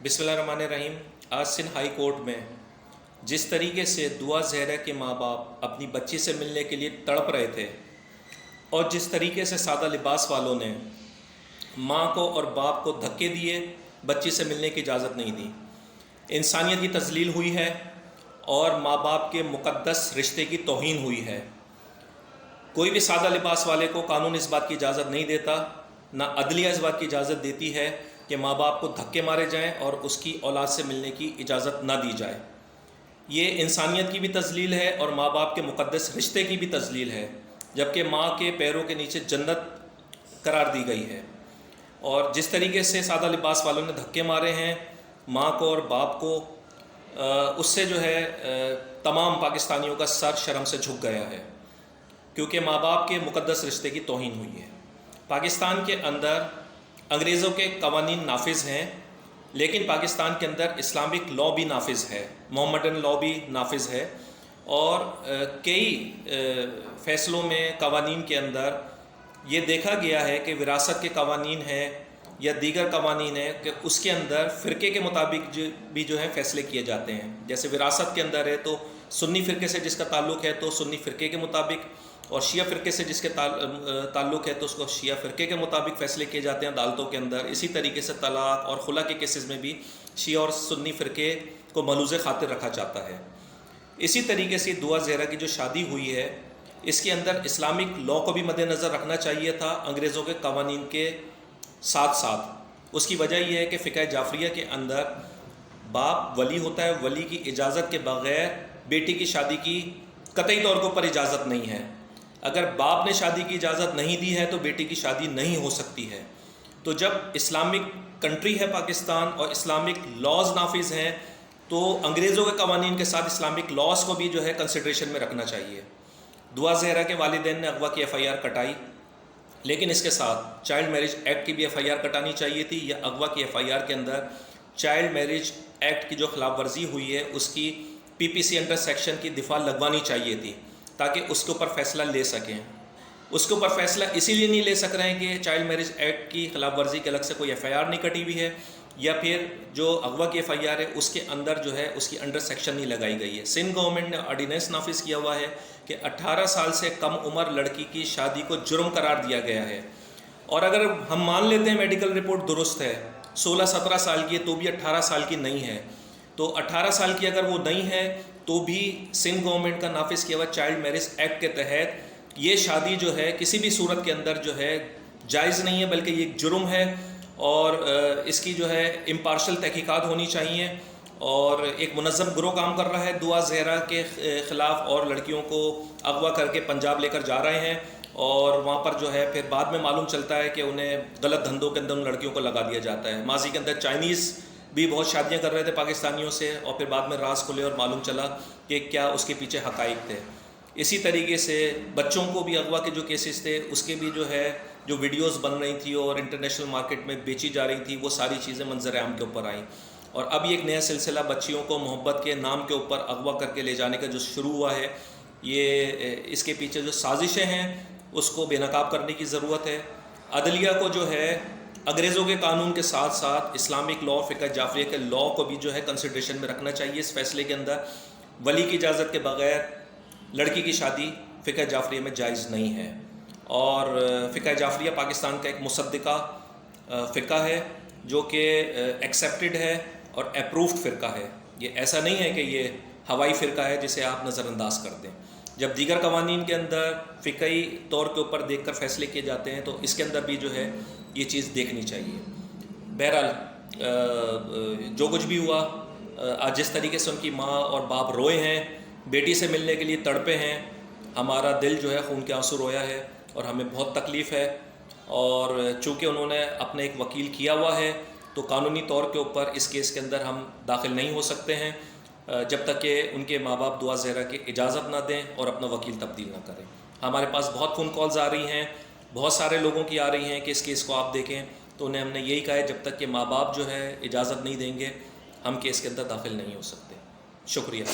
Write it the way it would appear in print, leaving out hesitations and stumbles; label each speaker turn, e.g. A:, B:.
A: बिस्मिल्लाहिर्रहमानिर्रहीम। आज Sindh high court में जिस तरीके से दुआ ज़हरा के माँ बाप अपनी बच्ची से मिलने के लिए तड़प रहे थे और जिस तरीके से सादा लिबास वालों ने माँ को और बाप को धक्के दिए, बच्ची से मिलने की इजाज़त नहीं दी, इंसानियत की तज़लील हुई है और माँ बाप के मुक़द्दस रिश्ते की तौहीन हुई है। कोई भी सादा लिबास वाले को कानून इस बात की इजाज़त नहीं देता, ना अदलिया इस बात की इजाज़त देती है कि माँ बाप को धक्के मारे जाएं और उसकी औलाद से मिलने की इजाज़त ना दी जाए। ये इंसानियत की भी तज़लील है और माँ बाप के मुक़द्दस रिश्ते की भी तज़लील है, जबकि माँ के पैरों के नीचे जन्नत करार दी गई है। और जिस तरीके से सादा लिबास वालों ने धक्के मारे हैं माँ को और बाप को, उससे जो है तमाम पाकिस्तानियों का सर शर्म से झुक गया है, क्योंकि माँ बाप के मुक़द्दस रिश्ते की तौहीन हुई है। पाकिस्तान के अंदर अंग्रेज़ों के कवानीन नाफिज़ हैं, लेकिन पाकिस्तान के अंदर इस्लामिक लॉ भी नाफिज़ है, मोहम्मदन लॉ भी नाफिज़ है। और कई फ़ैसलों में कवानीन के अंदर ये देखा गया है कि विरासत के कवानीन हैं या दीगर कवानीन हैं कि उसके अंदर फ़िरके के मुताबिक भी जो है फ़ैसले किए जाते हैं। जैसे विरासत के अंदर है तो सुन्नी फ़िरके से जिसका ताल्लुक़ है तो सुन्नी फ़िरके के मुताबिक, और शिया फ़िरके से जिसके ताल्लुक़ है तो उसको शिया फ़िरके के मुताबिक फ़ैसले किए जाते हैं अदालतों के अंदर। इसी तरीके से तलाक़ और खुला के केसेस में भी शिया और सुन्नी फ़िरके को मलूज़ ख़ातिर रखा जाता है। इसी तरीके से दुआ ज़हरा की जो शादी हुई है, इसके अंदर इस्लामिक लॉ को भी मद्देनज़र रखना चाहिए था अंग्रेज़ों के कवानीन के साथ साथ। उसकी वजह यह है कि फ़िक़्ह जाफ़रिया के अंदर बाप वली होता है, वली की इजाज़त के बग़ैर बेटी की शादी की कतई तौर के ऊपर इजाज़त नहीं है। अगर बाप ने शादी की इजाज़त नहीं दी है तो बेटी की शादी नहीं हो सकती है। तो जब इस्लामिक कंट्री है पाकिस्तान और इस्लामिक लॉज़ नाफिज़ हैं, तो अंग्रेज़ों के कवानीन के साथ इस्लामिक लॉज़ को भी जो है कंसिडरेशन में रखना चाहिए। दुआ ज़हरा के वालिदैन ने अगवा की FIR कटाई, लेकिन इसके साथ चाइल्ड मैरिज एक्ट की भी FIR कटानी चाहिए थी, या अगवा की FIR के अंदर चाइल्ड मैरिज एक्ट की जो खिलाफ वर्जी हुई है उसकी PPC अंडर सेक्शन की दिफा लगवानी चाहिए थी, ताकि उसके ऊपर फ़ैसला ले सकें। उसके ऊपर फ़ैसला इसीलिए नहीं ले सक रहे हैं कि चाइल्ड मैरिज एक्ट की खिलाफ वर्जी के अलग से कोई FIR नहीं कटी हुई है, या फिर जो अगवा की FIR है उसके अंदर जो है उसकी अंडर सेक्शन नहीं लगाई गई है। सिंध गवर्नमेंट ने ऑर्डिनेंस नाफिज किया हुआ है कि 18 साल से कम उम्र लड़की की शादी को जुर्म करार दिया गया है। और अगर हम मान लेते हैं मेडिकल रिपोर्ट दुरुस्त है, 16-17 साल की है तो भी 18 साल की नहीं है, तो 18 साल की अगर वो नहीं है तो भी सिंध गवर्नमेंट का नाफिज किया हुआ चाइल्ड मैरिज एक्ट के तहत ये शादी जो है किसी भी सूरत के अंदर जो है जायज़ नहीं है, बल्कि ये एक जुर्म है। और इसकी जो है इम्पार्शल तहकीकात होनी चाहिए। और एक मुनज़्ज़म गिरोह काम कर रहा है दुआ ज़हरा के ख़िलाफ़, और लड़कियों को अगवा करके पंजाब लेकर जा रहे हैं, और वहाँ पर जो है फिर बाद में मालूम चलता है कि उन्हें गलत धंधों के अंदर उन लड़कियों को लगा दिया जाता है। माजी के अंदर चाइनीज़ भी बहुत शादियाँ कर रहे थे पाकिस्तानियों से, और फिर बाद में राज खुले और मालूम चला कि क्या उसके पीछे हक़ाइक़ थे। इसी तरीके से बच्चों को भी अगवा के जो केसेस थे उसके भी जो है जो वीडियोस बन रही थी और इंटरनेशनल मार्केट में बेची जा रही थी, वो सारी चीज़ें मंजर आम के ऊपर आई। और अब एक नया सिलसिला बच्चियों को मोहब्बत के नाम के ऊपर अगवा करके ले जाने का जो शुरू हुआ है, ये इसके पीछे जो साजिशें हैं उसको बेनकाब करने की ज़रूरत है। अदलिया को जो है अंग्रेज़ों के कानून के साथ साथ इस्लामिक लॉ, फ़िक़्ह जाफ़रिया के लॉ को भी जो है कंसिडरेशन में रखना चाहिए इस फ़ैसले के अंदर। वली की इजाज़त के बग़ैर लड़की की शादी फ़िक़्ह जाफ़रिया में जायज़ नहीं है। और फ़िक़्ह जाफ़रिया पाकिस्तान का एक मुसद्दिक़ा फ़िक़्ह है जो कि एक्सेप्टेड है और अप्रूव्ड फ़िक़्ह है। ये ऐसा नहीं है कि ये हवाई फ़िक़्ह है जिसे आप नज़रअंदाज कर दें। जब दीगर कवानीन के अंदर फ़िक़ही तौर के ऊपर देखकर फ़ैसले किए जाते हैं तो इसके अंदर भी जो है ये चीज़ देखनी चाहिए। बहरहाल जो कुछ भी हुआ, आज जिस तरीके से उनकी माँ और बाप रोए हैं, बेटी से मिलने के लिए तड़पे हैं, हमारा दिल जो है खून के आंसू रोया है और हमें बहुत तकलीफ़ है। और चूँकि उन्होंने अपने एक वकील किया हुआ है तो कानूनी तौर के ऊपर इस केस के अंदर हम दाखिल नहीं हो सकते हैं जब तक कि उनके माँ बाप दुआ ज़हरा की इजाज़त ना दें और अपना वकील तब्दील ना करें। हमारे पास बहुत फ़ोन कॉल्स आ रही हैं, बहुत सारे लोगों की आ रही हैं कि इस केस को आप देखें, तो उन्हें हमने यही कहा है जब तक कि माँ बाप जो है इजाज़त नहीं देंगे हम केस के अंदर दाखिल नहीं हो सकते। शुक्रिया।